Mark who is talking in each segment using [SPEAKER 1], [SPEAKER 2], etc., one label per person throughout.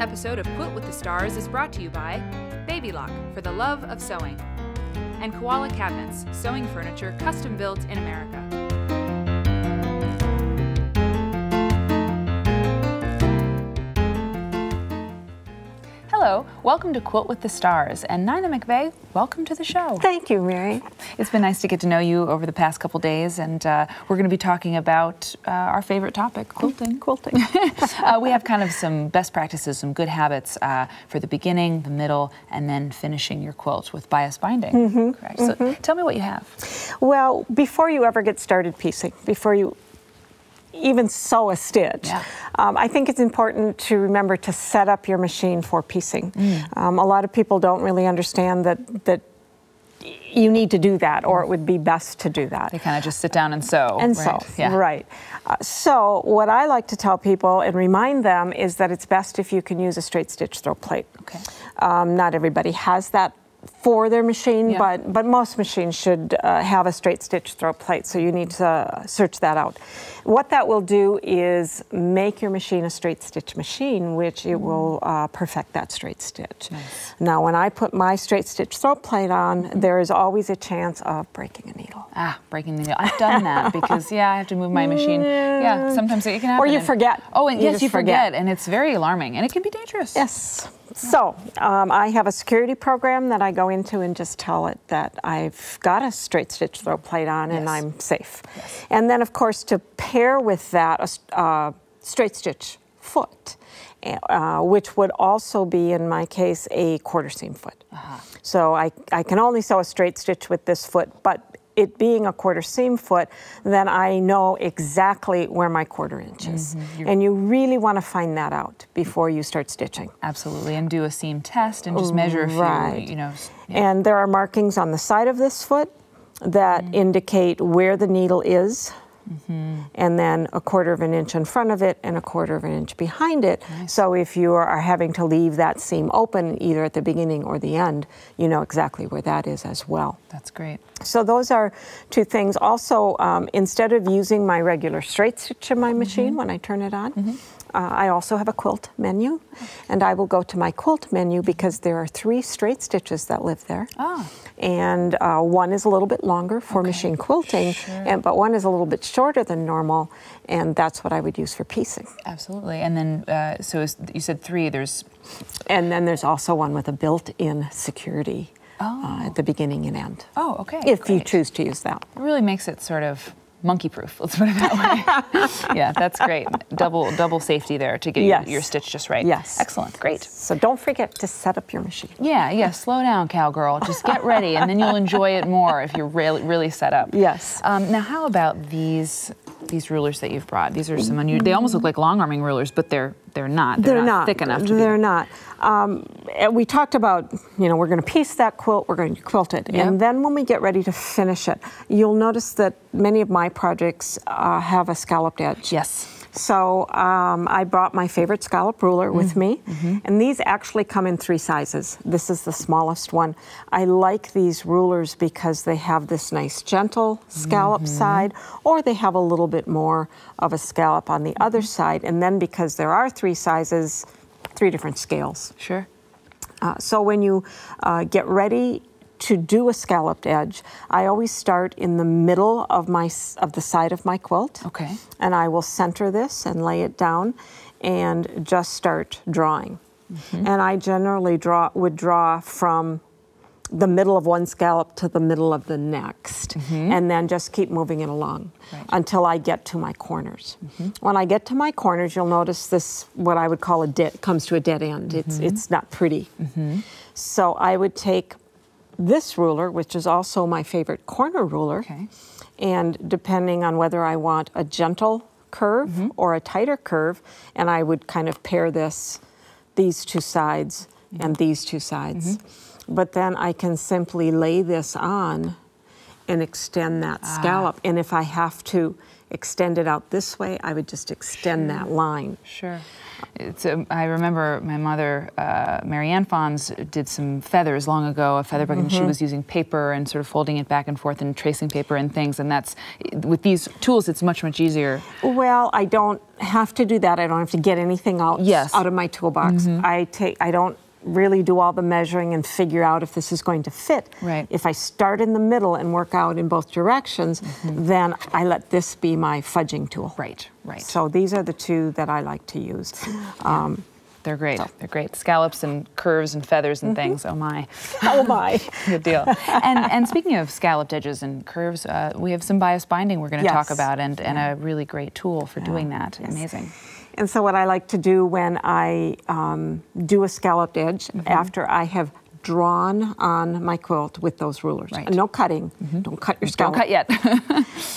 [SPEAKER 1] episode of Quilt with the Stars is brought to you by Baby Lock, for the love of sewing, and Koala Cabinets, sewing furniture custom built in America. Hello, welcome to Quilt with the Stars, and Nina McVeigh, welcome to the show.
[SPEAKER 2] Thank you, Mary.
[SPEAKER 1] It's been nice to get to know you over the past couple days, and we're going to be talking about our favorite topic, quilting.
[SPEAKER 2] Quilting.
[SPEAKER 1] We have kind of some best practices, some good habits for the beginning, the middle, and then finishing your quilt with bias binding. Correct. So tell me what you have.
[SPEAKER 2] Well, before you ever get started piecing, before you even sew a stitch, I think it's important to remember to set up your machine for piecing. A lot of people don't really understand that you need to do that, or it would be best to do that.
[SPEAKER 1] They kind of just sit down and sew.
[SPEAKER 2] Right. So what I like to tell people and remind them is that it's best if you can use a straight stitch throw plate.
[SPEAKER 1] Okay.
[SPEAKER 2] Not everybody has that for their machine, but most machines should have a straight stitch throw plate, so you need to search that out. What that will do is make your machine a straight stitch machine, which it will perfect that straight stitch.
[SPEAKER 1] Nice.
[SPEAKER 2] Now, when I put my straight stitch throw plate on, there is always a chance of breaking a needle.
[SPEAKER 1] Breaking the needle. I've done that because, I have to move my machine. Sometimes it can happen.
[SPEAKER 2] Or you forget.
[SPEAKER 1] Oh, and yes, you forget, and it's very alarming, and it can be dangerous.
[SPEAKER 2] Yes. So, I have a security program that I go into and just tell it that I've got a straight stitch throw plate on and I'm safe. And then, of course, to pair with that, a straight stitch foot, which would also be, in my case, a quarter seam foot. So I can only sew a straight stitch with this foot, but it being a quarter seam foot, then I know exactly where my quarter inch is. And you really want to find that out before you start stitching.
[SPEAKER 1] Absolutely, and do a seam test and just measure a few,
[SPEAKER 2] And there are markings on the side of this foot that indicate where the needle is, and then a quarter of an inch in front of it and a quarter of an inch behind it. So if you are having to leave that seam open either at the beginning or the end, you know exactly where that is as well.
[SPEAKER 1] That's great.
[SPEAKER 2] So those are two things. Also, instead of using my regular straight stitch in my machine when I turn it on, I also have a quilt menu, and I will go to my quilt menu because there are 3 straight stitches that live there. And one is a little bit longer for machine quilting, but one is a little bit shorter than normal, and that's what I would use for piecing.
[SPEAKER 1] Absolutely. And then, so you said 3,
[SPEAKER 2] And then there's also one with a built-in security at the beginning and end.
[SPEAKER 1] Oh, okay.
[SPEAKER 2] If you choose to use that.
[SPEAKER 1] It really makes it sort of monkey-proof, let's put it that way. Yeah, that's great. Double safety there to get your stitch just right.
[SPEAKER 2] Yes.
[SPEAKER 1] Excellent, great.
[SPEAKER 2] So don't forget to set up your machine.
[SPEAKER 1] Yeah, slow down, cowgirl. Just get ready, and then you'll enjoy it more if you're really set up.
[SPEAKER 2] Yes.
[SPEAKER 1] Now, how about these rulers that you've brought? These are some unusual, they almost look like long-arming rulers, but they're not. They're not thick enough to be.
[SPEAKER 2] They're not. We talked about, we're going to piece that quilt, we're going to quilt it. And then when we get ready to finish it, you'll notice that many of my projects have a scalloped edge.
[SPEAKER 1] Yes.
[SPEAKER 2] So I brought my favorite scallop ruler with me, and these actually come in 3 sizes. This is the smallest one. I like these rulers because they have this nice gentle scallop side, or they have a little bit more of a scallop on the other side, and then because there are 3 sizes, 3 different scales.
[SPEAKER 1] Sure.
[SPEAKER 2] So when you get ready to do a scalloped edge, I always start in the middle of the side of my quilt.
[SPEAKER 1] Okay.
[SPEAKER 2] And I will center this and lay it down and just start drawing. And I generally would draw from the middle of one scallop to the middle of the next, and then just keep moving it along until I get to my corners. When I get to my corners, you'll notice this, what I would call comes to a dead end. It's not pretty. So I would take this ruler, which is also my favorite corner ruler, and depending on whether I want a gentle curve or a tighter curve, and I would kind of pair these 2 sides and these 2 sides. But then I can simply lay this on and extend that scallop. And if I have to extend it out this way, I would just extend that line.
[SPEAKER 1] Sure. I remember my mother, Mary Ann Fons, did some feathers long ago, a feather book, and she was using paper and sort of folding it back and forth and tracing paper and things. And that's, with these tools, it's much, much easier.
[SPEAKER 2] Well, I don't have to do that. I don't have to get anything out of my toolbox. I don't really do all the measuring and figure out if this is going to fit.
[SPEAKER 1] Right.
[SPEAKER 2] If I start in the middle and work out in both directions, then I let this be my fudging tool.
[SPEAKER 1] Right, right.
[SPEAKER 2] So these are the two that I like to use.
[SPEAKER 1] They're great. They're great. Scallops and curves and feathers and things. Oh my.
[SPEAKER 2] Oh my.
[SPEAKER 1] Good deal. And speaking of scalloped edges and curves, we have some bias binding we're going to talk about, and a really great tool for doing that. Amazing.
[SPEAKER 2] And so what I like to do when I do a scalloped edge, after I have drawn on my quilt with those rulers. No cutting. Don't cut your scallop.
[SPEAKER 1] Don't cut yet.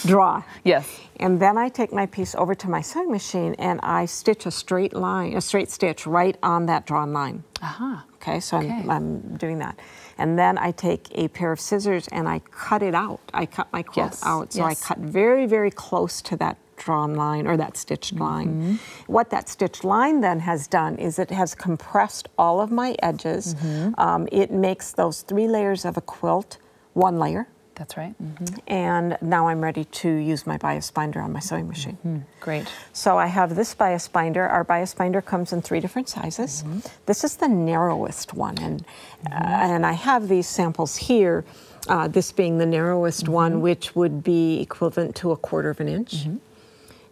[SPEAKER 2] Draw.
[SPEAKER 1] Yes.
[SPEAKER 2] And then I take my piece over to my sewing machine and I stitch a straight line, a straight stitch right on that drawn line. Okay, so I'm doing that. And then I take a pair of scissors and I cut it out. I cut my quilt out. So I cut very, very close to that drawn line or that stitched line. What that stitched line then has done is it has compressed all of my edges. It makes those 3 layers of a quilt 1 layer.
[SPEAKER 1] That's right.
[SPEAKER 2] And now I'm ready to use my bias binder on my sewing machine.
[SPEAKER 1] Great.
[SPEAKER 2] So I have this bias binder. Our bias binder comes in 3 different sizes. This is the narrowest one, and I have these samples here. This being the narrowest one, which would be equivalent to 1/4 of an inch.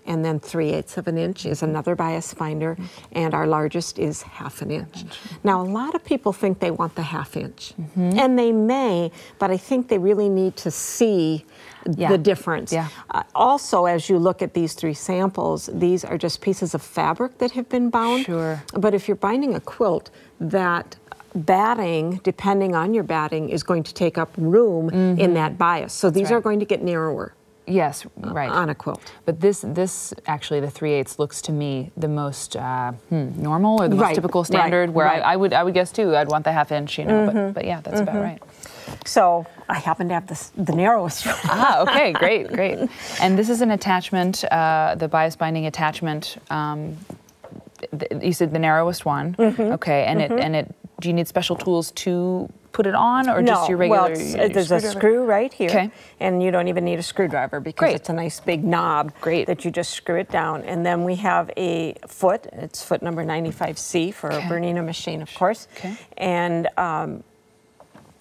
[SPEAKER 2] And then 3/8 of an inch is another bias binder, and our largest is 1/2 an inch. Now, a lot of people think they want the 1/2 inch, and they may, but I think they really need to see the difference. Also, as you look at these 3 samples, these are just pieces of fabric that have been bound. But if you're binding a quilt, that batting, depending on your batting, is going to take up room in that bias. So these are going to get narrower.
[SPEAKER 1] Yes, right.
[SPEAKER 2] On a quilt.
[SPEAKER 1] But this actually, the 3/8 looks to me the most normal or the most typical standard. Where I would guess too, I'd want the 1/2 inch, you know. But yeah, that's about right.
[SPEAKER 2] So I happen to have the narrowest one.
[SPEAKER 1] Okay, great, great. And this is an attachment, the bias binding attachment. You said the narrowest one. Okay, and do you need special tools to put it on, or just your regular?
[SPEAKER 2] Well, there's a screw right here, and you don't even need a screwdriver because it's a nice big knob that you just screw it down. And then we have a foot. It's foot number 95C for a Bernina machine, of course. And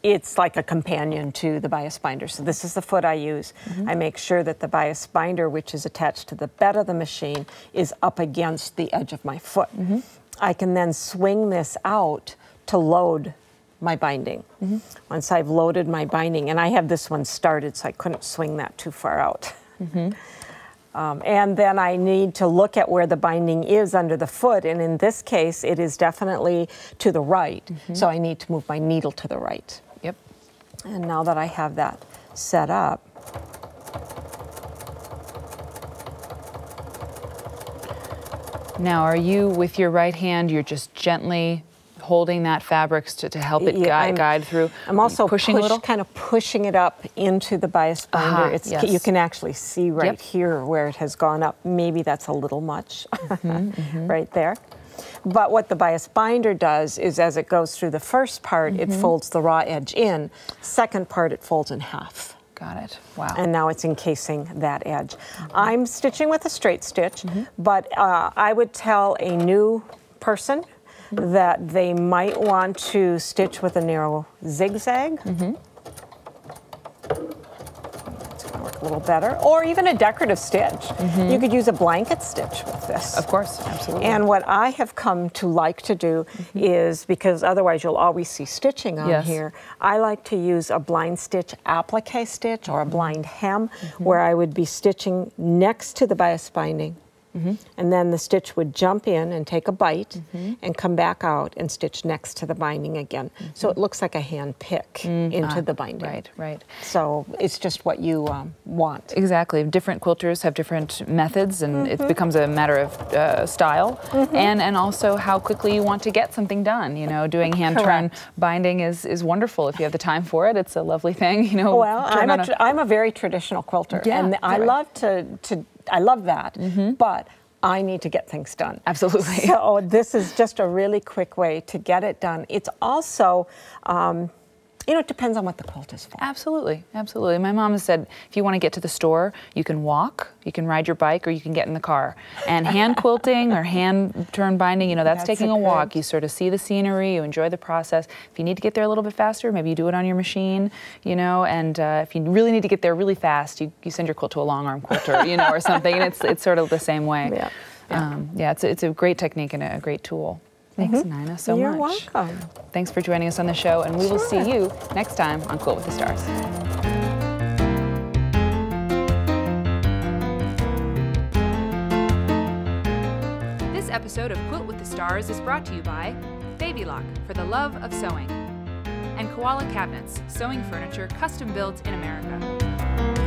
[SPEAKER 2] it's like a companion to the bias binder. So this is the foot I use. I make sure that the bias binder, which is attached to the bed of the machine, is up against the edge of my foot. I can then swing this out to load my binding. Once I've loaded my binding, and I have this one started, so I couldn't swing that too far out. And then I need to look at where the binding is under the foot, and in this case, it is definitely to the right, so I need to move my needle to the right. And now that I have that set up,
[SPEAKER 1] now are you, with your right hand, you're just gently holding that fabric to help it guide through?
[SPEAKER 2] I'm also
[SPEAKER 1] pushing a little?
[SPEAKER 2] Kind of pushing it up into the bias binder. You can actually see right here where it has gone up. Maybe that's a little much right there. But what the bias binder does is, as it goes through the first part, it folds the raw edge in. Second part, it folds in half.
[SPEAKER 1] Got it. Wow.
[SPEAKER 2] And now it's encasing that edge. I'm stitching with a straight stitch, but I would tell a new person that they might want to stitch with a narrow zigzag. It's going to work a little better. Or even a decorative stitch. You could use a blanket stitch with this.
[SPEAKER 1] Of course, absolutely.
[SPEAKER 2] And what I have come to like to do is, because otherwise you'll always see stitching on here, I like to use a blind stitch applique stitch or a blind hem, where I would be stitching next to the bias binding And then the stitch would jump in and take a bite and come back out and stitch next to the binding again. So it looks like a hand pick into the binding.
[SPEAKER 1] Right, right.
[SPEAKER 2] So it's just what you want.
[SPEAKER 1] Exactly. Different quilters have different methods, and it becomes a matter of style and also how quickly you want to get something done. You know, doing hand turn binding is wonderful if you have the time for it. It's a lovely thing. You know.
[SPEAKER 2] Well, I'm a very traditional quilter, and I love I love that, but I need to get things done.
[SPEAKER 1] Absolutely.
[SPEAKER 2] So this is just a really quick way to get it done. It's also, you know, it depends on what the quilt is for.
[SPEAKER 1] Absolutely, absolutely. My mom has said, if you want to get to the store, you can walk, you can ride your bike, or you can get in the car. And hand quilting or hand turn binding, you know, that's taking a walk. You sort of see the scenery, you enjoy the process. If you need to get there a little bit faster, maybe you do it on your machine, you know, and if you really need to get there really fast, you send your quilt to a long arm quilter, you know, or something, and it's sort of the same way. Yeah, it's a great technique and a great tool. Thanks, Nina, so much.
[SPEAKER 2] You're welcome.
[SPEAKER 1] Thanks for joining us on the show, and we will see you next time on Quilt with the Stars. This episode of Quilt with the Stars is brought to you by Baby Lock, for the love of sewing, and Koala Cabinets, sewing furniture custom built in America.